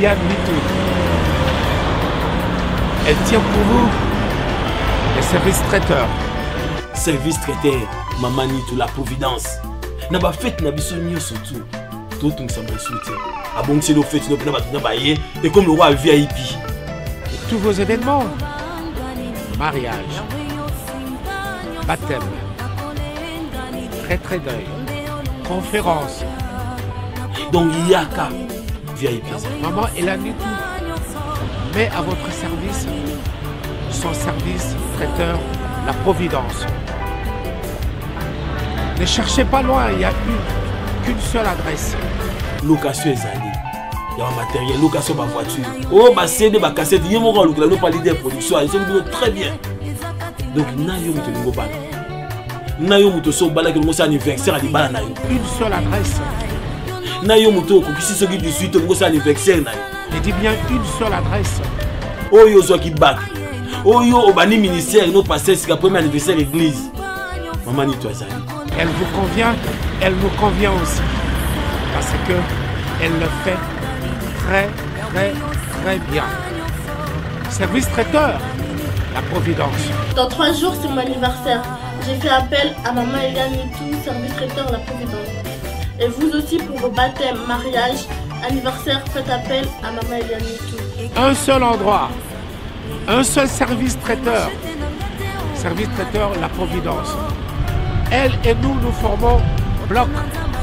Eliane Nitou. Elle tient pour vous les services traiteurs. Service traiteur, Maman Nitou, la Providence. Na ba fête na biso surtout. Tout nous sommes soutien. Ah bon, c'est nos fêtes, nos bailler et comme le roi VIP. Et tous vos événements, mariage, baptême, retrait d'œil, conférence. Donc il y a qu'à VIP. Maman Eliane Nitou met à votre service son service traiteur, la Providence. Ne cherchez pas loin, il n'y a qu'une seule adresse. Location ezali. Il y a un matériel, location de voiture. Oh, bah CD, bah cassette, il y a mon rôle, nous pas l'idée de production, ils sont très bien. Donc, n'a yo muto ngo bala. Na yo muto so bala que nous anniversaire à libala na yo. Une seule adresse. Na yo muto ko kisi so ki 18 ngo sa anniversaire na yo. Je dis bien une seule adresse. Oh yo zo ki bak. Oh yo obani ministère no passer c'est premier anniversaire église. Maman Nitou ezali. Elle vous convient, elle nous convient aussi. Parce que elle le fait très bien. Service traiteur, la Providence. Dans 3 jours, c'est mon anniversaire. J'ai fait appel à Maman Eliane Nitou, service traiteur, la Providence. Et vous aussi, pour vos baptêmes, mariages, anniversaire, faites appel à Maman Eliane Nitou. Un seul endroit, un seul service traiteur. Service traiteur, la Providence. Elle et nous, nous formons bloc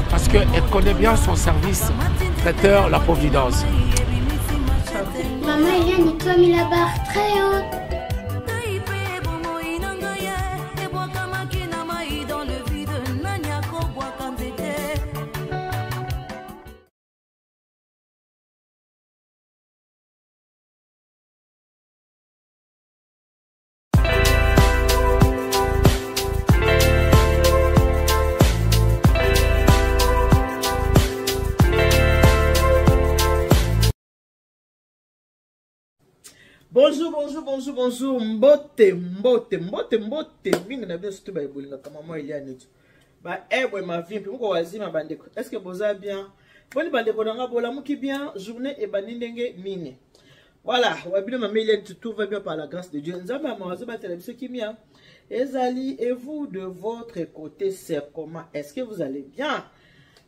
parce qu'elle connaît bien son service traiteur, la Providence. Maman Eliane Nitou a mis la barre très haute. Bonjour, mbote, mingi na bien surtout ba ebolinga kama Maman Eliane Nitou. Ba ebwe ma vie mpo ko wazima bandeko. Est-ce que boza bien? Boni bandeko nanga bola muki bien, journée e banindenge mine. Voilà, wabino Maman Eliane Nitou, tout va bien par la grâce de Dieu. Nzamba mawazo ba télévision kimia. Ezali, et vous de votre côté, c'est comment? Est-ce que vous allez bien?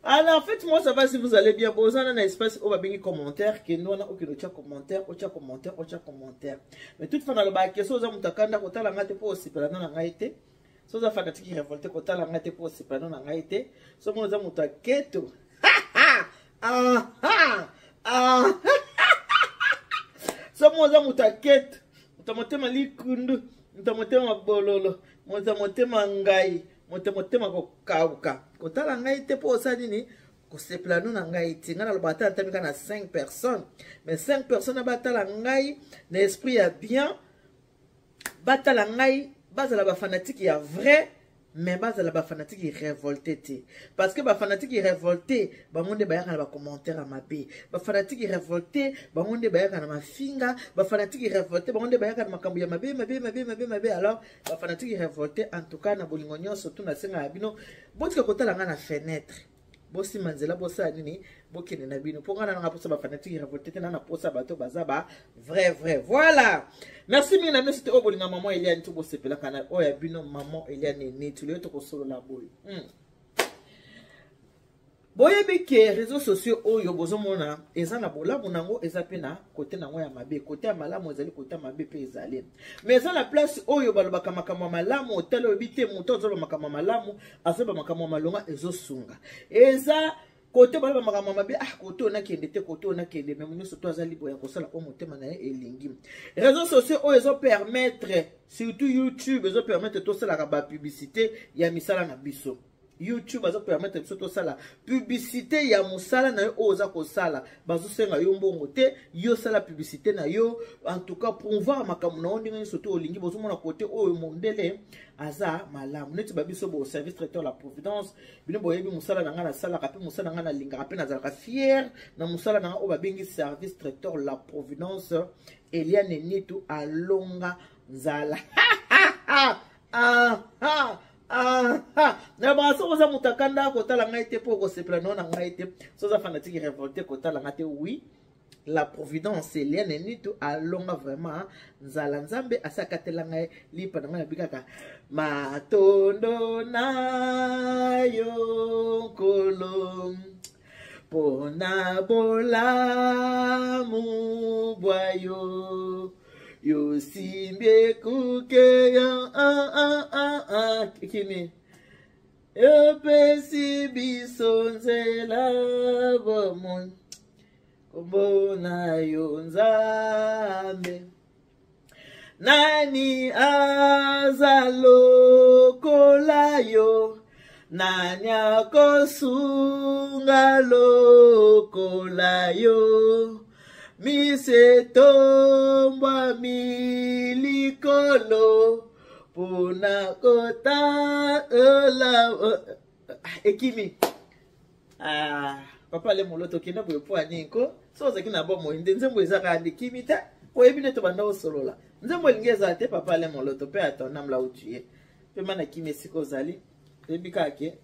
Alors, en fait, moi, ça va si vous allez bien. Vous avez un espace où vous avez des commentaires. Qui nous a aucun commentaire, aucun commentaire. Mais toute fois, dans le bac, si vous avez un takanda, vous avez un pour aussi, pendant la ngaïté. Si vous avez un qui révolte, vous avez un pour aussi, pendant la ngaïté. Si vous avez un taketo. Si vous avez un taketo, vous avez un likundu, vous avez un bololo, vous avez un ngai. Motema ko kauka kotala ngai te po sa nini ko se plano na ngai ti ngana lo batala tamika na 5 personnes mais 5 personnes batala ngai na esprit ya bien batala ngai bazala ba fanatique ya vrai mais bazala ba fanatique révolté parce que ba fanatique révolté ba monde ba yaka na ba commentaire à mabe ba fanatique révolté ba monde ba yaka na mafinga ba fanatique révolté ba monde ba yaka na makambu ya mabe alors ba fanatique révolté en tout cas na bolingo nyonso tout na senga bino botika kotala nga na fenêtre bosi manzela bosa nini bokene na bino pour nga na posa ba fanatique révolté na na posa bato bazaba vrai voilà. Merci mina merci te obolinga Maman Eliane Nitou bosepela kana oya bino Maman Eliane Nitou le to ko solo la boy. Boye bike réseaux sociaux oyo bozomona eza na bolamu nango eza pe na côté nango ya mabe côté ya malamu ezali côté ya mabe pe ezali mais eza na place oyo balobaka makambo malamu otelo obite moto ozoba makambo malamu azoba makambo malonga ezosunga eza côté baloba makambo mabe côté on a kende te côté on a kende mais nous surtout azali boya kosala o motema na elingi réseaux sociaux oyo ezo permettre surtout YouTube ezo permettre to sala ka ba publicité ya misala na biso YouTube bazo permettre biso to sala publicité ya musala na yo oza ko sala bazo senga yo mbongo te yo sala publicité na yo en tout cas pour voir makambo na ndinga surtout olingi bozo mona côté oyo mondele aza malamu neti babiso bo service traiteur la Providence bino boyebi musala na ngana sala ka pe musala ngana linga pe na zalaka fier na musala na o babengi service traiteur la Providence Eliane Nitou alonga nzala na ba so za mutakanda ko tala ngai te po ko sepla non ngai te so za fanatique révolté ko tala ngate oui la providence Eliane Nitu alonga vraiment nzala nzambe asakatelanga lipa na ngana bikaka matondo na yo kolo pona bolamu bwayo yo simbie kuke kimi yo pesi bisonzela bomo Kombona yo nzambe nani azalo kolayo nani akosunga lokolayo misetombwa milikolo pona kota ekimi papa le moloto kina boye po aninko so zaki na bo moinde nzembo ezaka andikimi te ko ebine to banda osolola nzembo lingeza te papa le moloto pe atona mla utuye pe mana kimi siko zali ebika ke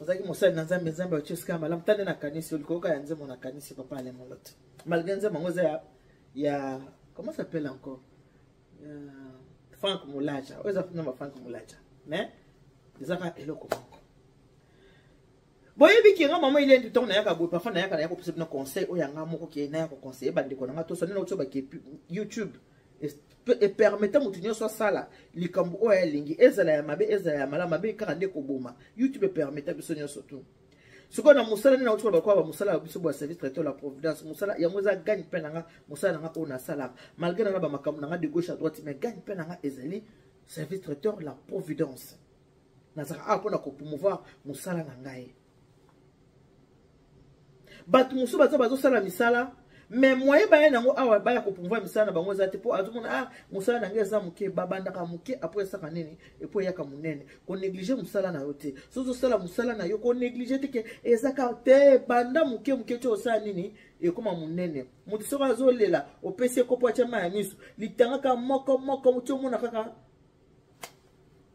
ozaki mosali na nzambe nzambe ocheska mala mtande na kanisi ulikoka ya nzembo na kanisi papa le moloto malgré nzembo ngoza ya comment s'appelle encore Frank Moulaja oza funa Frank Moulaja mais ezaka eloko boyebi ki nga mama ile ndi tong na yaka boye parfois na yaka pesa bino conseil o yanga moko ki na yaka conseil bandi ko nga to so nena otso ba ki YouTube et permettre mutu nyoso sala likambo o ya lingi ezala ya mabe ezala ya mala mabe kaka nde ko boma YouTube permettre biso nyoso tout siko na musala nena otso ba kwa ba musala biso bo service traiteur la providence musala ya moza gagne pe nga musala nga o na sala malgré na ba makambo nga de gauche à droite mais gagne pe nga ezali service traiteur la providence na saka apona ko promouvoir musala nga ngai batu musu bazo sala misala mais moye ba yango awa ba ya ko pouvoir misala na bango zate po azumuna musala na ngeza muke babanda ka muke après ça kanene et po yaka munene ko négliger musala na yote sozo sala musala na yo ko négliger te ke ezaka te banda muke cho sa nini e koma munene mutu so bazo lela opese ko po chama ya misu litanga ka moko mutu muna kaka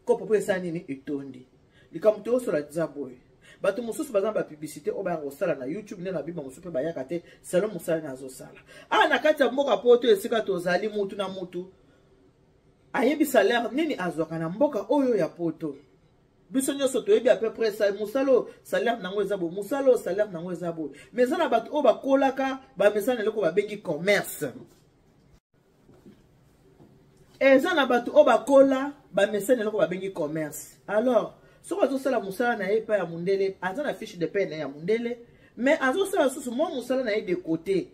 ko po esa nini etondi likamuto so la zaboy batu mususu bazamba publicité o ba ngosala na YouTube ne na biba musupe ba yakate salon musala na zo sala na kati ya mboka poto esika tozali mutu na mutu ayebi salaire nini azwaka na mboka oyo ya poto biso nyoso toyebi à peu près ça musalo salaire nango ezabo musalo salaire nango ezabo mais na batu o bakolaka ba mesana leko ba bengi commerce ezana batu o bakola ba mesana leko ba bengi commerce alors so bazo sala musala na ye pa ya mundele azana fiche de paie na ya mundele mais azo sala susu mo musala na ye de côté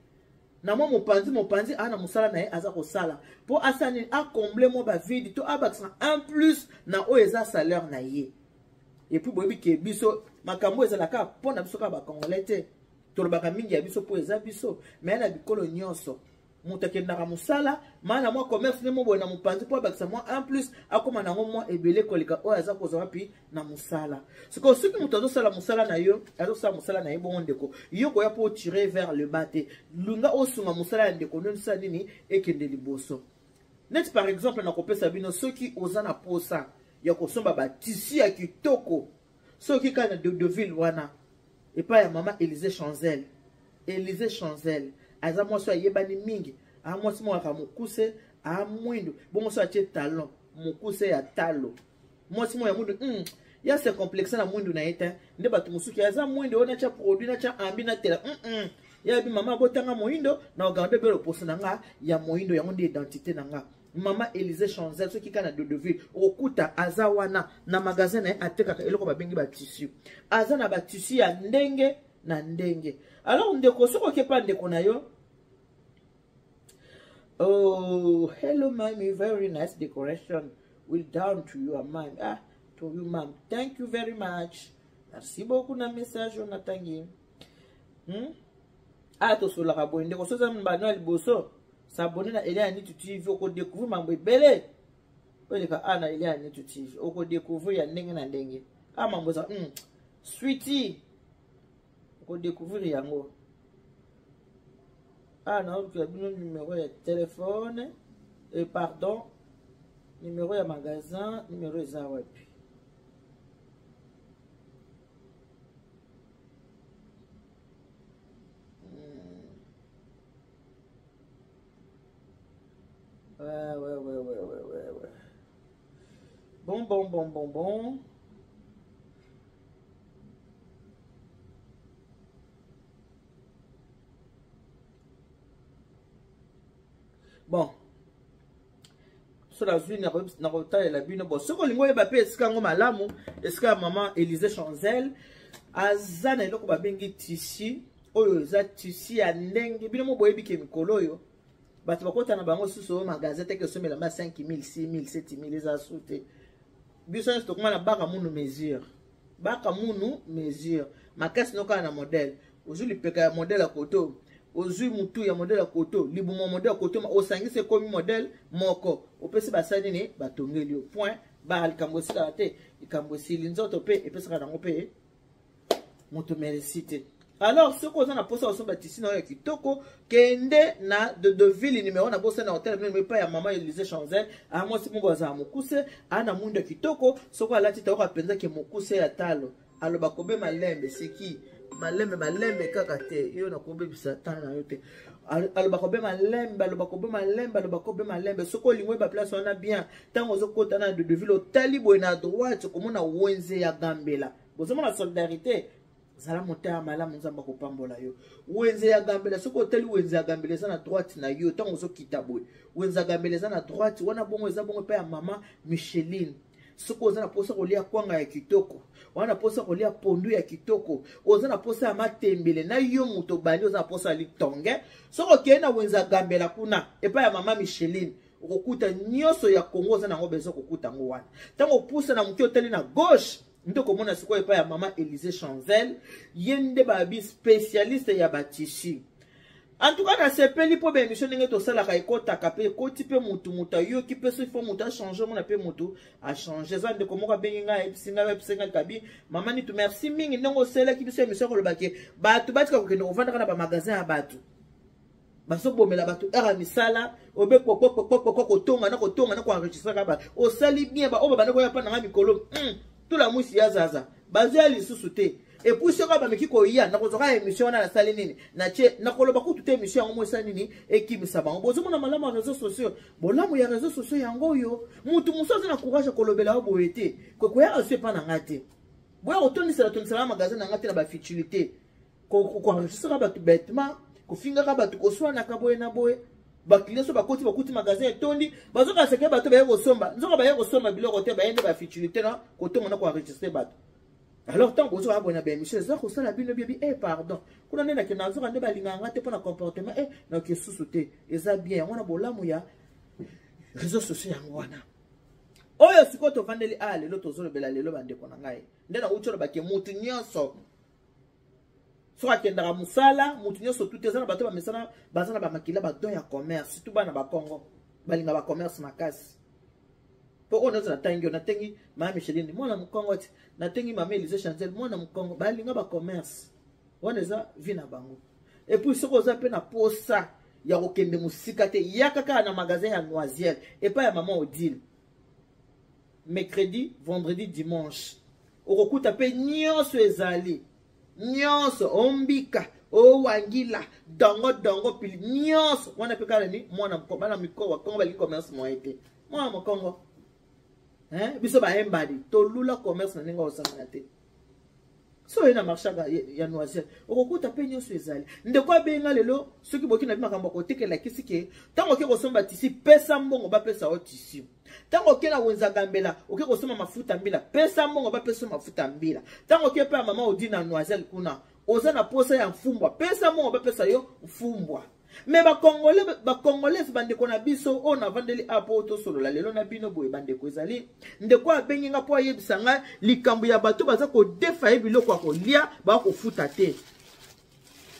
na mo mopanzi ana musala na ye aza ko sala po asani a combler mo ba vide to abaksa en plus na o eza salaire na ye et puis boyebi ke biso makambo eza la ka pona biso ka ba congolais te to baka mingi ya biso po eza biso mais na bikolo nyonso mutakendaka musala mana mwa commerce ne mo boye na mopanzi po bakisa mwa en plus akoma nango mwa ebele koleka oyo aza kozwa pi na musala siko soki mutu azosala musala na yo azosala musala na ye bongo ndeko yo koya po tirer vers le bas te lunga osunga musala ya ndeko ndonisa nini ekende liboso net par exemple na kopesa bino soki oza na posa ya kosomba batisi ya kitoko soki kana de ville wana epa ya mama Élysée Chanzel aza mwasi ayebani mingi mwasi mwaka mokuse mwindo bongo so atie talon mokuse ya talo mwasi mwa ya mwindo ya se complexe na mwindo na yeta nde batu musuki aza mwindo ona cha produit na cha ambi na tela ya bi mama botanga moindo na ogande belo posa na nga ya moindo yango nde identité na nga mama Élysée Chanzel soki kana Dodoville okuta aza wana na magasin na atekaka eloko babengi ba tissu aza na ba tissu ya ndenge na ndenge alors ndeko soko kepa ndeko na yo oh hello mommy, very nice decoration, will down to you mom. To you mom, thank you very much, merci beaucoup na message on atangi to sola ka boye ndeko so za mbana liboso s'abonner na Eliane Nitu TV oko découvrir mambo ebele oleka ana Eliane Nitu TV oko découvrir ya ndenge na ndenge mambo za sweetie oko découvrir yango na okia bino numéro ya téléphone et pardon numéro ya magasin numéro eza wapi Ouais. Bon. Bon. Cela suit na rota la bino bon soko lingo yeba pe esika ngo malamu esika maman Élysée Chanzel azana eloko babengi tissu oyo za tissu ya ndenge bino mo boyebi ke mikolo yo bato bakota na bango suso magasin te ke somela ma 5000 6000 7000 eza sute biso sto kuma na baka munu mesure makasi noka na modèle ozuli peka ya modèle ya koto ozui mutu ya modèle ya koto libumo modèle ya koto osangise komi modèle moko opesi basani ne batongeli point ba likambosi te likambosi linzoto pe epesaka nango pe moto merecite. Alors ce qu'on a posé au son bâtisse na kitoko kende na de ville numéro na bossa na hôtel mais pas ya maman Élysée Chanzel a moi si mon boza mokuse ana munda kitoko soko alati ta ko penza ke mokuse ya talo alo bakobe malembe siki malembe kaka te yo na kobe bisata na yote alo bakobe malembe soko lingwe ba place on a bien tango zo kota na de ville hôtel boy na droite comme na wenze ya Gambela bozo na solidarité zala motaya malamu nzamba kopambola yo wenze ya Gambela soko hôtel wenze ya Gambela za na droite na yo tango zo kita boy wenze ya Gambela za na droite wana bongo eza bongo pe ya mama Micheline soko oza na posa kolia kwanga ya kitoko wana posa kolia pondu ya kitoko oza na posa ya matembele na yo muto bali oza na posa litonge soko kena wenza Gambela kuna epa ya mama Micheline okokuta nyoso ya Kongo oza na ngobezo kokuta ngo wana tango pusa na mukio teli na gauche ndoko mona siko epa ya mama Élysée Chanzel yende babi spécialiste ya batishi. En tout cas, dans ce pays, pour bien mission n'engagé tout ça la raïkota capé côté peu mutu yo qui peut se faire muta changer mon appel mutu a changer ça de comment benga epsinga kabi maman ni tu merci mingi ndongo sela qui peut mission ko le baké batu batika ko kendo vendre na ba magasin à batu baso bomela batu era misala obe ko tonga na ko enregistrer ka ba o sali bien ba o ba na ko ya pa na mikolo tout la musi ya zaza bazali susuté. Et puis ce qu'on va me dire, na kozoka émission na salle nini na che na koloba ko toute émission ngo sa nini équipe ça ba bozo mona malama réseaux sociaux bolamu ya réseaux sociaux yango yo mutu musozi na courage kolobela boyete ko ya se pa na ngate boya otoni sala magasin na ngate na ba futilité ko enregistrer ba bêtement ko finga ka ba ko swana ka boye na boye ba client so ba koti magasin etondi bazoka seke ba to ba yeko somba nzoka ba yeko somba biloko te ba yende ba futilité na ko tonga na ko enregistrer ba. Alors tant que vous avez bien Michel ça ko sala bino bien pardon kuna nena ke nazo kande balinga ngate pona comportement na ke susuté eza bien wana bolamu ya réseaux sociaux yango wana oyo siko to vandeli ale lo tozolo bela lelo bande kona ngai ndena ucholo ba ke mutu nyonso so akendaka musala mutu nyonso tout ezana bato ba mesana bazana ba makila ba don ya commerce tout bana ba Congo balinga ba commerce makasi. Pour on a tangi na tangi mama Micheline mwana mukongo ti na tangi mama Élysée Chanzel mwana mukongo balinga ba commerce wana za vina bango et puis soko za pe na posa ya kokende musika te yakaka na magasin ya Noisiel et pas ya maman Odile mercredi vendredi dimanche okokuta pe nyonso ezali nyonso ombika o wangila dongo pili nyonso wana pe kala ni mwana mukongo bana mikowa Kongo bali commerce moite mwana mukongo biso ba embadi to lula commerce na ninga osangana te so ina marchaka ya Noisiel okokuta pe nyoso ezali ndeko abenga lelo soki boki na bimakambo kotekela kisike tango ke kosomba tisi pesa mbongo ba pesa o tisi tango ke na wenza Gambela oke kosoma mafuta mbila pesa mbongo ba pesa mafuta mbila tango ke pa mama Odi na Noisiel kuna oza na posa ya mfumbwa pesa mbongo ba pesa yo mfumbwa. Mais ba Congolais bande ko na biso on a vandeli apo to solo la lelo na bino boye bande ko ezali ndeko abenginga po ayebisanga likambo ya bato baza ko defaye biloko ko lia ba ko futa te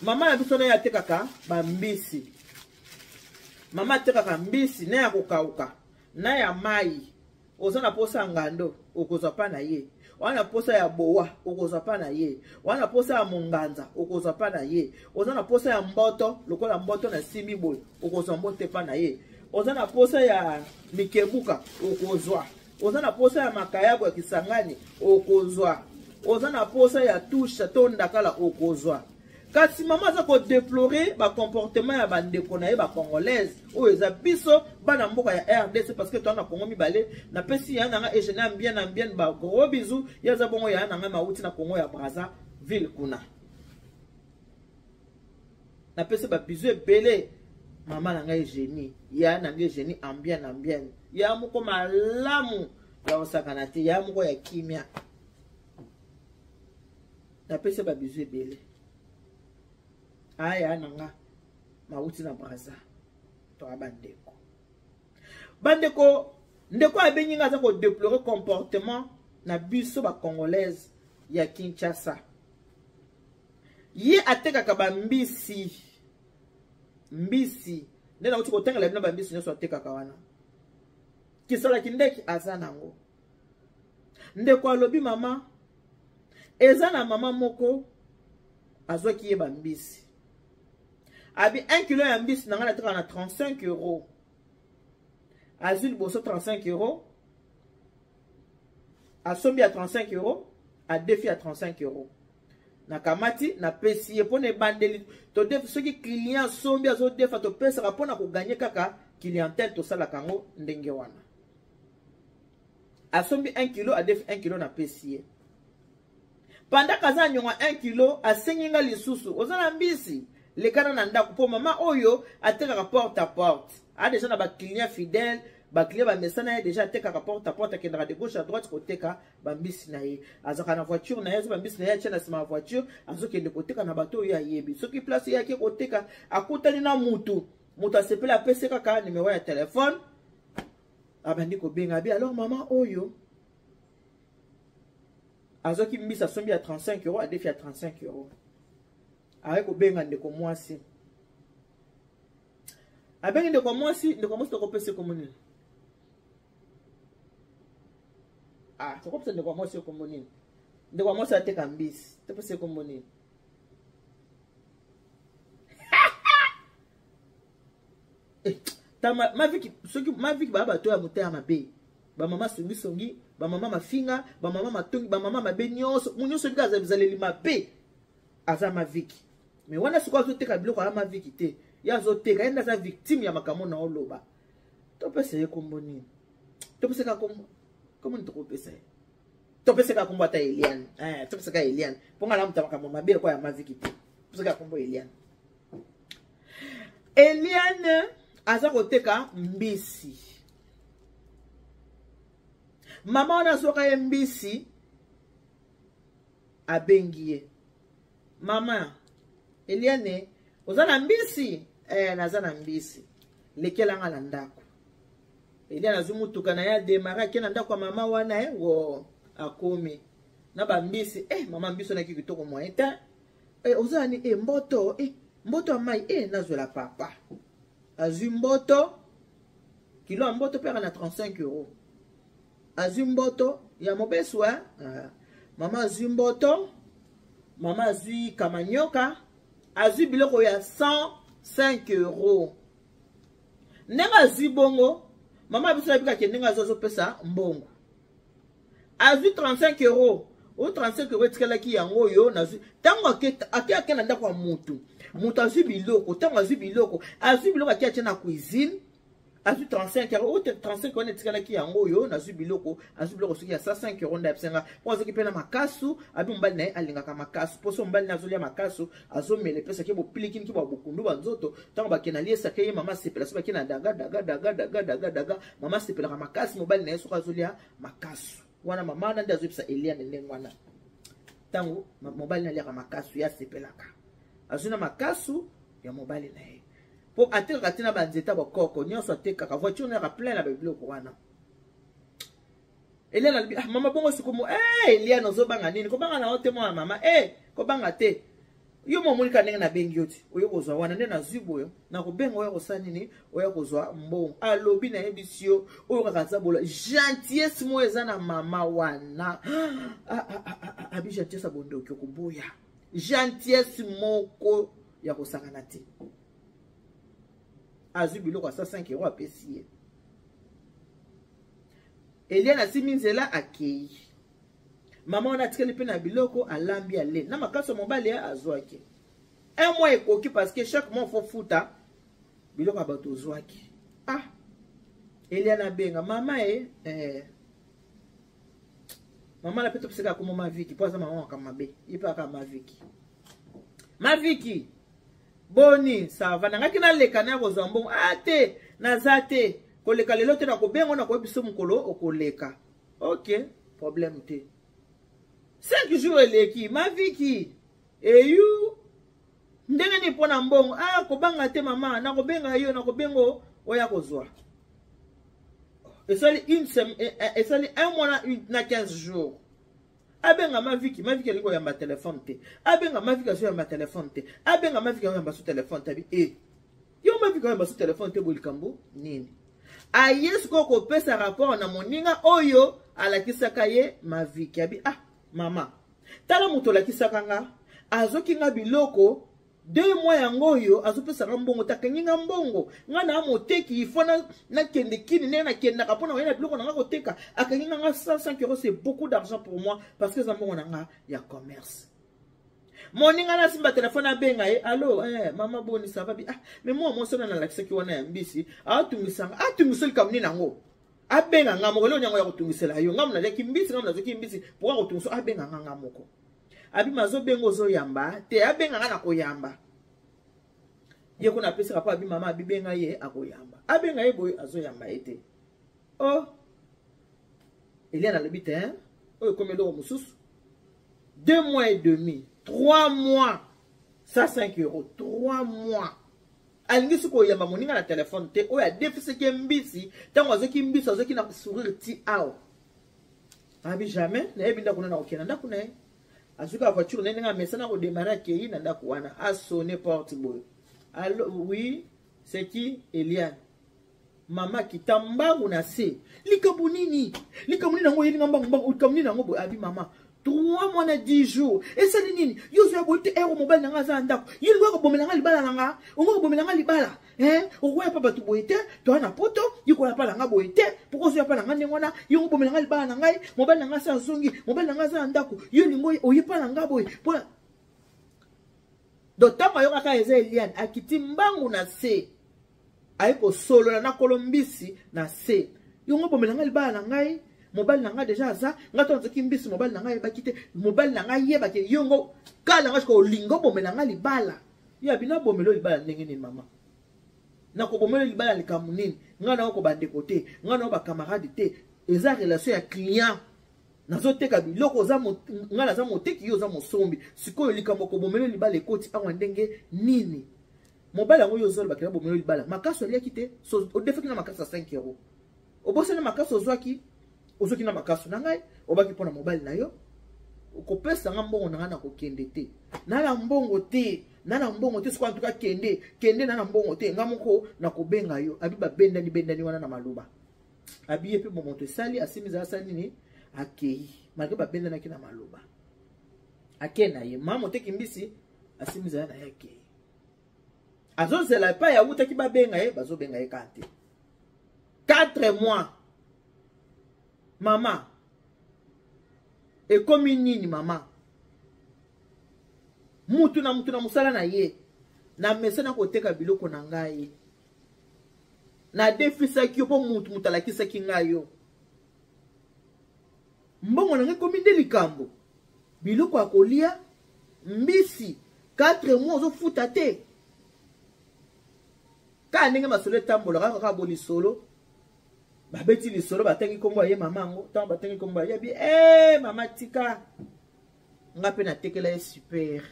mama na biso na ya tekaka ba mbisi mama tekaka mbisi na ya kokauka na ya mai ozana posa ngando okozwa pa na ye wana posa ya boa okozwa pa na ye wana posa ya monganza okozwa pa na ye ozana posa ya mboto lokola mboto na simbi boy okozwa mbote pa na ye ozana posa ya mikebuka okozwa ozana posa ya makayabo ya Kisangani okozwa ozana posa ya tusha tonda kala okozwa kasi mama aza ko déplorer ba comportement ya bandeko na ye ba congolaise oyo eza biso bana mboka ya RDC parce que toi na Congo mibale na pesi ya nanga Eugène bien ba gros bisous ya za bongo ya nanga mauti na Congo ya Brazzaville kuna na pesi ba bisous ebele mama nanga Eugénie ya nanga Eugénie ambien ya moko malamu ya osakana te ya moko ya kimia na pesi ba bisous ebele aya nanga mauti na Braza to bandeko ndeko abenyi ngaza ko déplorer comportement na biso ba congolaise ya Kinshasa ye atekaka ba mbisi ndena uti ko tengela bina ba mbisi nyoso atekaka wana kisala kindeki azana ngo ndeko alobi mama ezana mama moko azwaki ye ba mbisi abi 1 kilo ya mbisi nanga nateka na 35 €. Azul boso 35 €. Asombi à 35 €. A défi à 35 €. Na kamati na pesi pone bandeli to def ceux qui client sombi azo defa to pesa rapona ko gagner kaka clientèle to sala kango ndenge wana. Asombi 1 kilo a défi 1 kilo na pesi. Pendant kaza nyonga 1 kilo asenginga lisusu ozana mbisi les canons n'anda pour maman oyo ateka porte à porte a déjà na ba client fidèle ba client ba mesana déjà ateka porte à porte qui de gauche à droite côté ka ba mbisi na ye azaka na voiture na ye ba mbisi na ye tena sima voiture azoke de côté ka na bato ya yebi ce qui place ya ki côté ka akutani na mutu asepela pese ka numéro ya téléphone abandi ko benga bi alors maman oyo azoki mbisi asombi à 35 € a défi à 35 €. Avec obenga ndeko mwasi abenga ndeko mwasi to pese komoni to kopesa ndeko mwasi komoni ndeko mwasi ateka mbisi to pese komoni ma viki baba to ya motaya mabe ba mama songi ba mama mafinga ba mama matongi ba mama mabe nyonso ngaza bizaleli mabe aza ma viki. Mais wana siko azoteka biloko ya ma viki te ya azoteka enda za victime ya makambo na oloba to pesa ye komboni to pesa ka kombo to pesa to pesa ka kombo ata Eliane to pesa ka Eliane ponga la mutama makambo mabe kwa ya ma viki te pesa ka kombo Eliane aza koteka mbisi mama ona soka ye mbisi abengie mama Eliane ozana mbisi nazana mbisi lekela nga na ndako Eliane azumutuka na ya demara ke na ndako ya mama wana wo akomi na ba mbisi mama mbiso na kitoko moeta ozana ni mboto mboto mai nazwela papa azu mboto kilo mboto pera na 35 €. Azu mboto ya mobeswa mama azu mboto mama azu kamanyoka azu biloko ya 105 €. Nenga azu bongo mama biso na bika kendenga azo pesa mbongo azu 35 €. O 35 € tikalaki yango yo nazu tango ake na ndako mutu azu biloko tango azu biloko ake na cuisine azu 35 €. O 35 € tikalaki yango yo nazu biloko soki ya 105 € ndapsenga po azoki pena makasu abi mbali na alingaka makasu poso mbali na zolia makasu azomele pesa ke bopiliki ki bokundu banzoto tango bakena liesa ke mama sepela so bakena daga mama sepela ka makasu mbali na so azolia makasu wana mama na ndazo pesa Eliane ndenge wana tango mobali na lia makasu ya sepelaka azuna makasu ya mobali na ye po ateka tina banzeta bokoko nyonso ateka ka voiture na plein na biloko wana Eliane mama bongo sikomo Eliane ozobanga nini ko banga na ote mwa mama ko banga te yo momonika ndenge na bengi yoti oyo kozwa wana nde na zuboyo na kobenga oyo kosani ni oyo kozwa mbongo alobi na yebisio oyo kakaza bola gentillesse mo eza na mama wana abi gentillesse abondo ko kuboya gentillesse moko ya kosangana te azu biloko 105 € apesi ye Eliane asiminzela akei mama ona tikeli pe na biloko alambi ale na makaso mobali ya azwaki un mois ekoki parce que chaque mois faut futa biloko bato ozwaki. Ah, Eliana benga mama mama la peto pseka comme ma Viki poza mama kama be ipa kama Viki ma Viki boni ça va nanga kina leka na ko zambon ate na zate ko leka lelo te na ko bengo na ko biso mukolo okoleka. OK, problème te 5 jours eleki ma Viki eyu ndenge ni pona mbongo ko banga te mama na ko benga yo na ko bengo oya ko zwa. Et ça li un mois na 15 jours. Abenga ma Viki liko yamba téléphone te. Abenga ma Viki so yamba téléphone te. Abenga ma Viki yamba so téléphone tabi yo ma Viki yamba so téléphone te bolikambo nini. Ayes ko pesa rapport na moninga oyo alakisaka ye ma Viki abi mama. Tala muto lakisaka nga azoki nga biloko 2 mois yango yo azopesa mbongo takenga mbongo nga na moteki ifona na kende kini na kenda kapona wena biloko na koteka akenga nga 105 euros. C'est beaucoup d'argent pour moi parce que zambongo na nga ya commerce. Moninga na simba téléphone abenga allô mama boni ça va bien mais moi sona na lakisa ki wana ya mbisi tungiseli kamni nango abenga nga moko leo nyango ya kutungisela yo nga mna leki mbisi nga mna zoki mbisi pour kutungiso abenga nga moko abi mazo bengo zo yamba te abenga nga na koyamba ye kuna pesa rapport abi mama abi benga ye akoyamba abenga ye boy azo yamba ete il y a le bitin comme le mususu 2 mois et demi 3 mois ça 5 euros 3 mois alingi suko yamba moninga na téléphone te oya déficit ke mbisi tango azoki mbisi azoki na sourire ti ao abi jamais na ebinda kuna na okena nda kuna azuka voiture nene nga mesana ko démarrer ke na ndako wana a sonné porte boy. Allô oui, c'est qui? Eliane. Mama kitambangu na se. Likabunini nango yelinga mbangu ukamuni nango boy abi mama. 3 mois na 10 jours. Et ça nini? Yo zo bote ero mobile nanga za ndako. Yingo ko bomela nga libala nanga. Ongo ko bomela nga libala. Okoya pa batu boyete, to na poto, yiko ya pa nanga boyete. Pourquoi zo ya pa nanga ndengona? Yingo bomela nga libala nanga, mobile nanga sa zongi, mobile nanga za ndako. Yo lingo oyepa nanga boy. Pona Dotama yo kaka eza Eliane akiti mbangu na se. Aiko solo na kolombisi na se. Yongo bomela nga libala nanga. Mobile nanga déjà ça ngato nzoki mbisi mobile nanga yebakite mobile nanga yebake yongo kala nga ko lingo bomela nga libala ya bina bomelo libala ndenge ni mama na ko bomelo libala likamu nini nga na ko bande côté nga na ba camarade te eza relation ya client nazo teka biloko za nga na za moteki yo za mosombi sikoyo likambo ko bomelo libala ekoti awa ndenge nini mobile yango yo zolo bakela bomelo libala makaso ya kite so o defeki na makaso 5 euros obosana makaso zwaki ozoki na makaso na ngai obaki pona mobile na yo okopesa nga mbongo na nga na kokende te na mbongo te siko antuka kende na mbongo te nga moko na kobenga yo abi bendani wana na maluba abi yepe momoto sali asimiza asali nini akei malgré bendana ki na maluba akena ye mama te kimbisi asimiza na yake azozela pa ya uta ki babenga ye bazobenga ye kante 4 mois. Mama, et comme nini mama, mutu na musala na ye, na mesana koteka biloko na ngai, na defisa ki yo po mutu mutalakisa ki ngai yo. Mbongo na ngai komi likambo, biloko akolia, mbisi, 4 mois ozo futa te. Ka ndenge masolo tambola kaka boli solo. Babeti li solo batengi kombo ye mamango tant batengi kombo ya bi mama tika nga pe na tekela ye super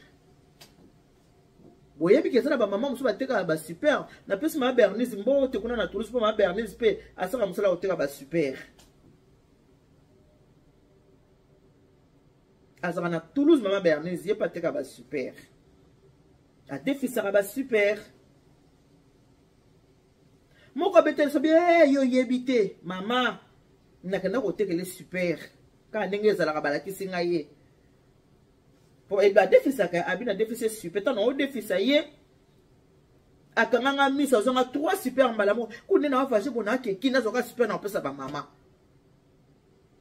boye bi kesana ba mama muso bateka ba super na pesi ma Bernice mbo te kuna na Toulouse po ma Bernice pe asaka musala oteka ba super asaka na Toulouse mama Bernice ye pateka ba super a defisaka ba super. Moko betel so bien yo yebite mama nakenda kotekele super ka ndenge ezalaka balakisi ngai ye po eba defisa ka abina defisa super tano o defisa ye akanganga misa zonga 3 super mbala mo kunena wafaje bona keki nazoka super na pesa ba mama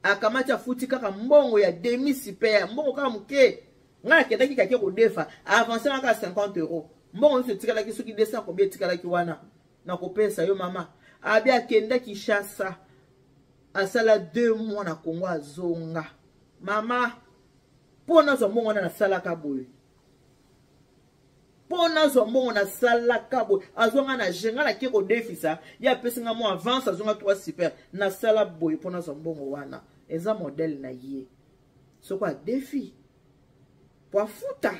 akamata futi kaka mbongo ya demi super mbongo kaka muke nga kenda ki kake ko defa avancer nga 50 euros mbongo se tikala ki soki 200 combien tikala ki wana na ko pesa yo mama abia kenda ki chassa asala 2 mois na Congo azonga mama pona zo mbongo na sala ka boy pona zo mbongo na sala ka boy azonga na jenga na ki ko defisa ya pesa nga mo avance azonga 3 super na sala boy pona zo mbongo wana eza modèle na ye soko a défi pour futa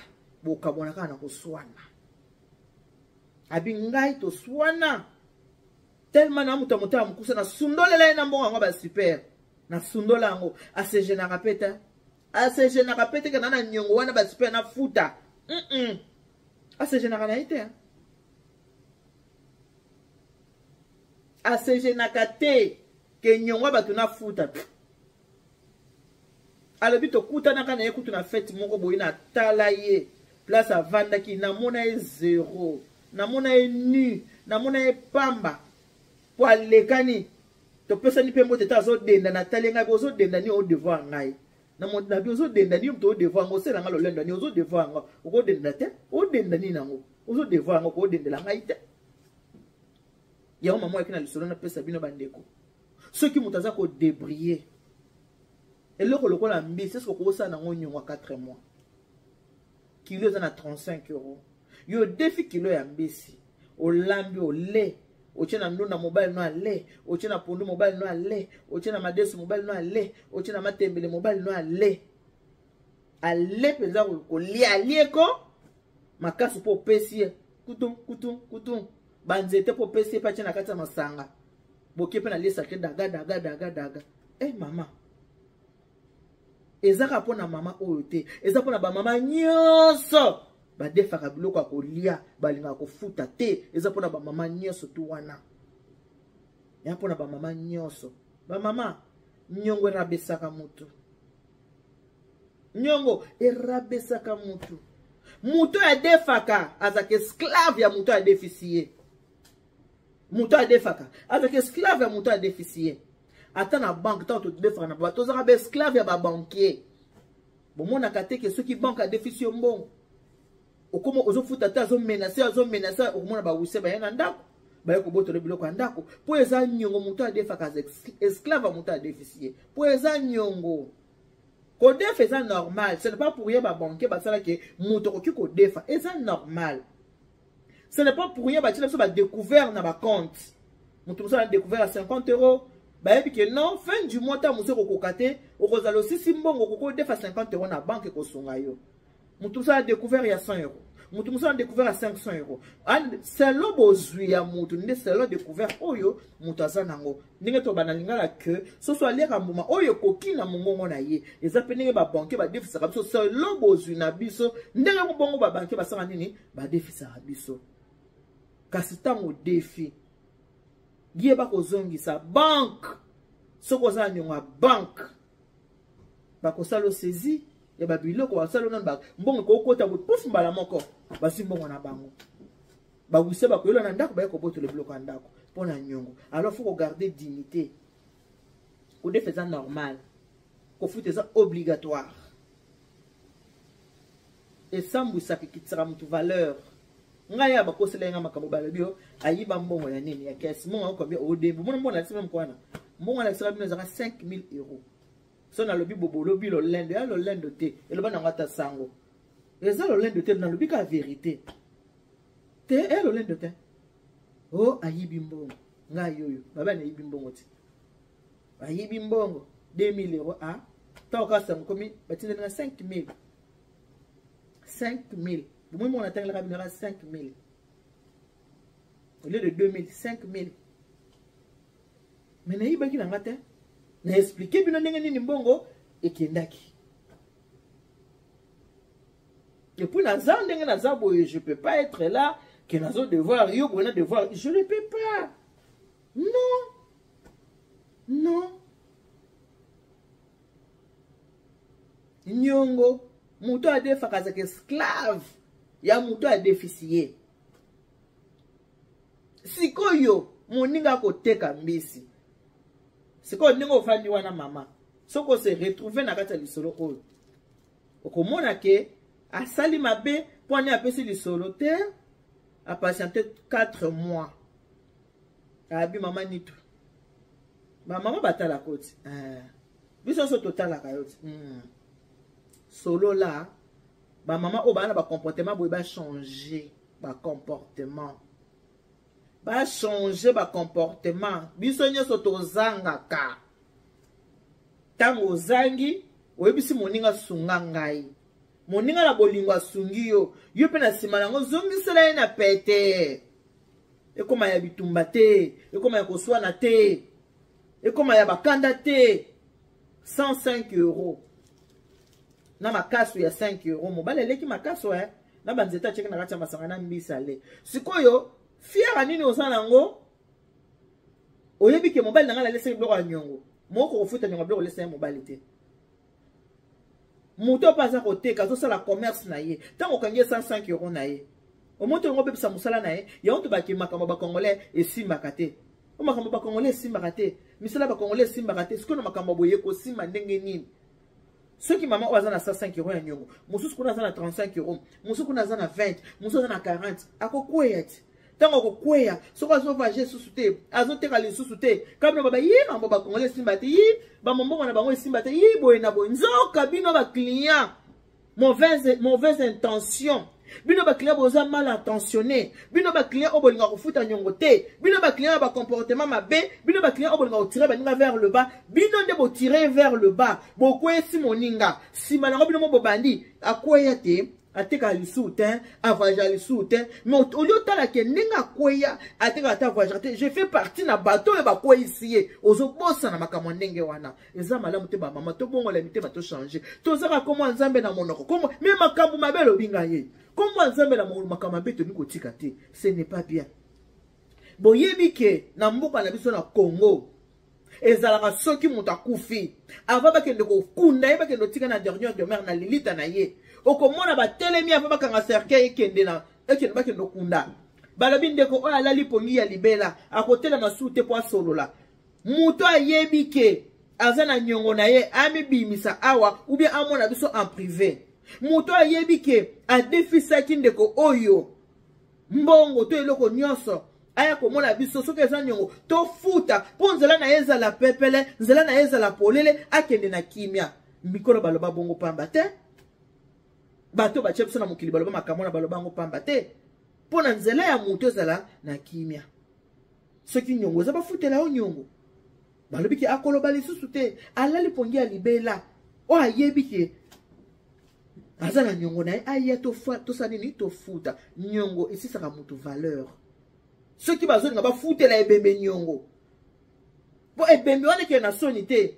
bokabona kana ko swana abingai to swana tellement na muta muta mukusa na sundolela na mbongo ba super na sundola ngo aseje na kapeta kana na nyongo wana ba super na futa aseje na kana ite aseje na kate ke nyongo ba tuna futa alobi to kutana kana yekutu na fête moko boyi na tala ye place avanda ki na mona e 0 na mona e nu na mona e pamba po alekani to pesa ni pembo teta zo denda na talenga bo zo denda ni o devoir ngai na mo na bi zo denda ni mto o devoir ngo sela ngalo lendo ni o zo devoir ngo o denda te o denda ni nango o zo devoir ngo ko denda la ngai te ya mama ekina lisolo na pesa bino bandeko soki mutaza ko débrier et le colocon la mbisi c'est ce que ça na ngonyongwa 4 mois kilo za na 35 euros yo défi kilo ya mbisi o lambi o lait o tena ndona mobile no ale o tena pondu mobile no ale o tena madesu mobile no ale o tena matembele mobile no ale penza ko lia lieko makasu po pesi kutum banzete po pesi pa tena kata masanga bokepe na lesa ke daga mama ezaka pona mama oyo te eza pona ba mama nyonso ba defaka biloko ya kolia balinga kofuta te eza pona ba mama nyonso tu wana ya pona ba mama nyonso ba mama nyongo erabesaka mutu nyongo erabesaka mutu ya defaka azaka esclave ya mutu ya deficier mutu ya defaka azaka esclave ya mutu ya deficier ata na banque tant to defaka na bato zaka ba esclave ya ba banquier bomona kateke soki banque a déficit mbongo okomo ozofuta ta zo menacer okomona ba wuse ba yana ndako ba yeko boto le biloko ndako po eza nyongo mutu a defaka esclave mutu a déficit po eza nyongo ko defa eza normal ce n'est pas pour rien ba banquier ba sala ke mutu ko ko defa eza normal ce n'est pas pour rien ba tila so ba découvert na ba compte mutu so a découvert à 50 euros. Bah, que non, fin du mois, tu as monsieur Kokate, au Rosalo, si Simbongo, Koko, défa 50 euros na banque ko songayo. Moutousa a découvert il y a 100 euros. Moutousa a découvert à 500 euros. C'est l'eau bozui à Moutou, c'est l'eau découvert, oyo, Moutaza nango. Ninga to banalinga la queue, ce soit l'air à moment, oyo, koki na mongo na ye. Les appelés ba banque, ba défi sarabiso, c'est l'eau bozui na biso, n'enga mbongo ba banque, ba saranini, ba défi sarabiso. Kasita mo défi. Gieba kozongi sa banque soko za nyonga banque bako salo saisi ya babiloko ba salo nan ba mbongo ko kota bo pouf mbala moko basi mbongo na bango ba wise ba ko yela na ndako ba ko boto le biloko ndako pona nyongo alors faut garder dignité ko defeza normal ko futeza obligatoire et sambu sakikitsara mutu valeur ngaya bakosela nga makambo balobio ayiba mbongo ya nini ya kesi mbongo ko bi odembu mbongo na sima mkwana mbongo na sala bino zaka 5000 euros so na lobi bobo lobi lo lendo ya lo lendo te eloba na ngata sango eza lo lendo te na lobi ka vérité te lo lendo te oh ayibi mbongo nga yoyo baba na ayibi mbongo ti ayibi mbongo 2000 euros a ta ka sango komi batinde na 5000 moi, mon atteint la rabinera 5 000. Au lieu de 2 000, 5 000. Mais naïba qui n'a pas n'a expliqué bien n'engagé mbongo et kendaki. Et puis nazan n'engagé nazabo, je peux pas être là que nazo devoir yo bon devoir, je ne peux pas. Non. Nyongo, muto a des fakazak esclave. Ya muto a déficier. Sikoyo, moninga ko teka mbisi. Sikoyo ningo ofandi wana mama. Soko se retrouver na kata lisolo oyo. Okomona ke asali mabe poni apesi lisolo te a patienté 4 mois abi mama nitu ba mama batala koti biso so total ka yoti solo là ba mama o bana ba comportement boy ba changer ba comportement biso nyoso tozanga ka tango zangi oyebisi moninga sunga ngai moninga na bolingo asungi yo pe na sima nango zongisela ye na pete ekoma ya bitumba te ekoma ya koswana te ekoma ya bakanda te 105 € na makaso ya 5 € mobali eleki makaso na banzeta cheke na kati ya masanga na mbisa le sikoyo fiera nini osala nango oyebi ke mobali nanga lalesa biloko ya nyongo moko kofuta nyongo biloko lesa ye mobali te moto pa aza koteka azosala commerce na ye ntango okangi 105 € na ye omoto yango obebisa mosala na ye yango tobaki makambo bakongolais esimbaka te o makambo bakongolais esimbaka te misala bakongolais esimbaka te sikoyo na makambo boye kosimba ndenge nini soki mama oyo aza na 105 € ya nyongo mosusu kuna aza na 35 €, mosusu kuna aza na 20, mosusu aza na 40 akokweya ti tango akokweya soko azovage susu te azoteka lisusu te kabino baba ye mambo bakongolais esimba te ye bamombongo na bango esimba te ye boye na boye nzoka bino baclient mauvaise intention bino baclient boza mal intentionné bino baclient obolinga kofuta nyongo te bino baclient ba comportement mabe bino baclient obolinga kotirer baninga vers le bas bino nde botirer vers le bas bokwesi moninga sima nango bino mo bobandi akweya te ateka lisu te avoyager lisu te mais au lieu tala ke ninga kweya ateka ata voyager te je fais partie na bateau e bakwe ici ozobosa na makambo ndenge wana eza malamu te ba mama to bongo la mite ba to changer to zaka komo nzambe na monoko komo même makambo mabelo binga ye komo nzambe na makambo mabeto ni kotika te ce n'est pas bien boyebi ke na mboka na biso na Congo ezalaka soki moto akufi ava bakende kokunda ye bakende otika na dernière demeure na lilita na ye okomona batelemi ava bakanga cercueil ekende bakende okunda balobi ndeko oyo alali pongi ya libela akotela masusu te po asolola moto ayebi ke aza na nyongo na ye amibimisa awa ou bien amona biso en privé moto ayebi ke adefisaki ndeko oyo mbongo to eloko nyonso aya komona biso soki eza nyongo tofuta mpo nzela na ye ezala pepele nzela na ye ezala polele akende na kimia mikolo baloba bongo pamba te bato batie biso na mokili baloba makambo na baloba yango pamba te mpo na nzela ya moto ezala na kimia soki nyongo eza bafutela yo nyongo balobi ke akoloba lisusu te alali pongi ya libela oyo ayebi ke aza na nyongo na ye aya tosala nini tofuta nyongo esisaka moto valeur soki bazolinga bafutela ebembe nyongo po ebembe wana ekende na soni te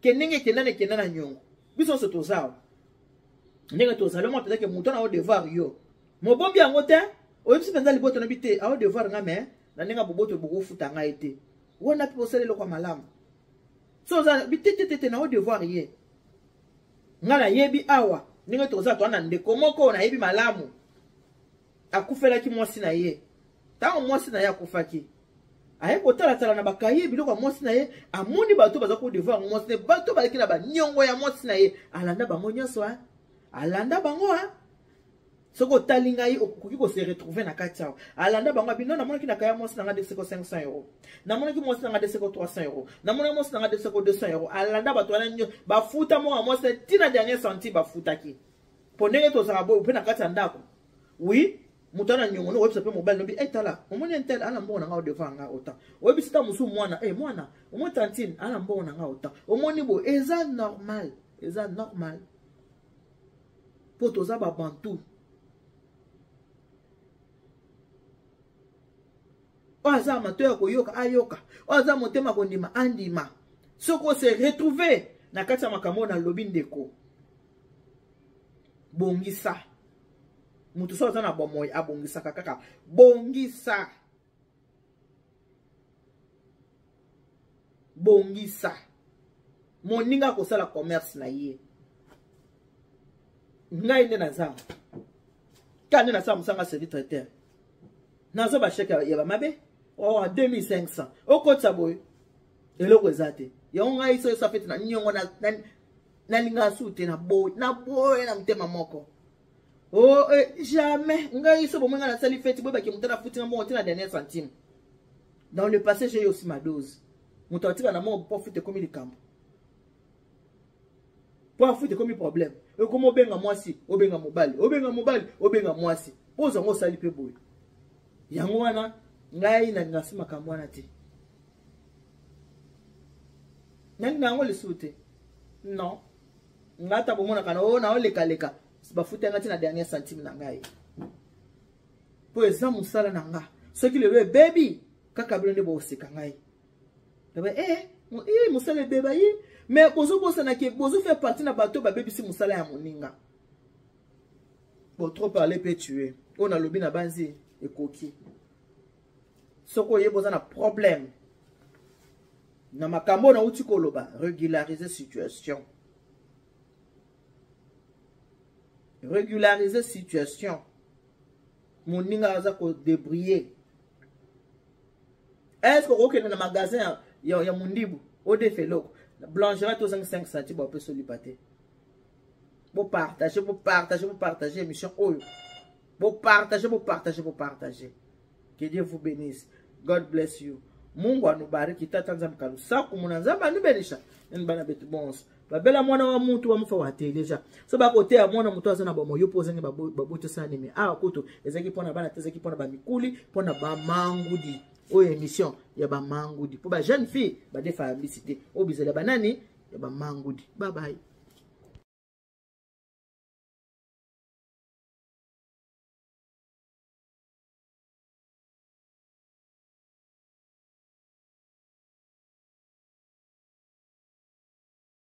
ke ndenge ekenda na nyongo biso nyonso tozawa ndenge tozali mwa peut-être ke moto na o devoir yo mobombi yango te oyebisi mpenza liboto na bi te ao devoir nga me na ndenge boboto bokofuta ngai te wana mpe osala eloko ya malamu so oza bitetete na o devoir ye nga nayebi awa ndenge toza towana ndeko moko nayebi malamu akufelaki mwasi na ye ntango mwasi na ye akufaki aye kotalatala na bakaye biloko ya mwasi na ye amoni bato baza ko devoir mwasi na ye bato baleki na banyongo ya mwasi na ye alanda bango nyonso alanda bango soko otali ngai okoki kose retrouver na kati awa alanda bango bino namonaki na kaya mwasi na nga deseko 500 €, namonaki mwasi na nga deseko 300 €, namonaki mwasi na nga deseko 200 €. alanda bato wana nyonso bafuta moko mwasi na tina dernier centime bafutaki mpo ndenge tozala boye mpe na kati ya ndako oui moto wana nyongo no webisa pe mobile nobi etala omoni entel ala mbongo na nga odeva nga autant oyebisi ta mosusu mwana mwana omoni tantine ala mbongo na nga autant omoni bo eza normal po toza babantu oyo aza amato ya koyoka ayoka oyo aza motema kondima andima soki ose retrouve na kati ya makambo na lobi ndeko bongisa mutu so aza na bomoi abongisaka kaka bongisa moninga akosala commerce na ye ngai nde naza ka nde nasala mosanga service traiteur nazo basheke ya bamabe oa 2500 okotisa boye eloko eza te yango ngai so esa fete na nyongo nalinga asu te na boye na motema moko Oh, jamais. Ngai so bon na sali fête boba ki mutana futi ngamo na dernier centime. Dans le passé, j'ai eu aussi ma dose. Mutana tika na mo pour fuite comme il camp. Pour fuite comme problème. E comme obenga mwasi, obenga mobali, obenga mobali, obenga mwasi. Poza ngo sali pe boy. Yango wana ngai na ngasima kamwana te. Nani nango le soute? Non. Ngata bomona kana o na o leka. Ba fuite ngati na dernier centime na ngai. Po eza musala na nga. Soki le baby kaka bilonde bo seka ngai. Daba musala beba yi mais bozo bosa na ke bozo fait partie na bateau ba baby si musala ya moninga. Pour trop parler peut tuer. On a lobi na banzi et koki. Soko ye boza na problème. Na makambo na uti koloba, régulariser situation. Régulariser situation. Mon ninga aza ko débrouiller. Est-ce que ok dans magasin ya mundibu au défait loko blancherie to 5 centimes ba peut solipater. Bo partager mission oyo. Bo partager. Que Dieu vous bénisse. God bless you. Mungu anubariki tata nzambe kalusa kumuna nzambe anubelisha nbana betu bons babela mwana wa muntu wa mfa wa teleja so ba kote ya mwana mutu azana ba moyo pozenge baboto sana me koto ezaki pona bana tezaki pona ba mikuli pona ba mangudi oyo émission ya ba mangudi po ba jeune fille ba defa publicité obizela banani ya ba mangudi bye bye.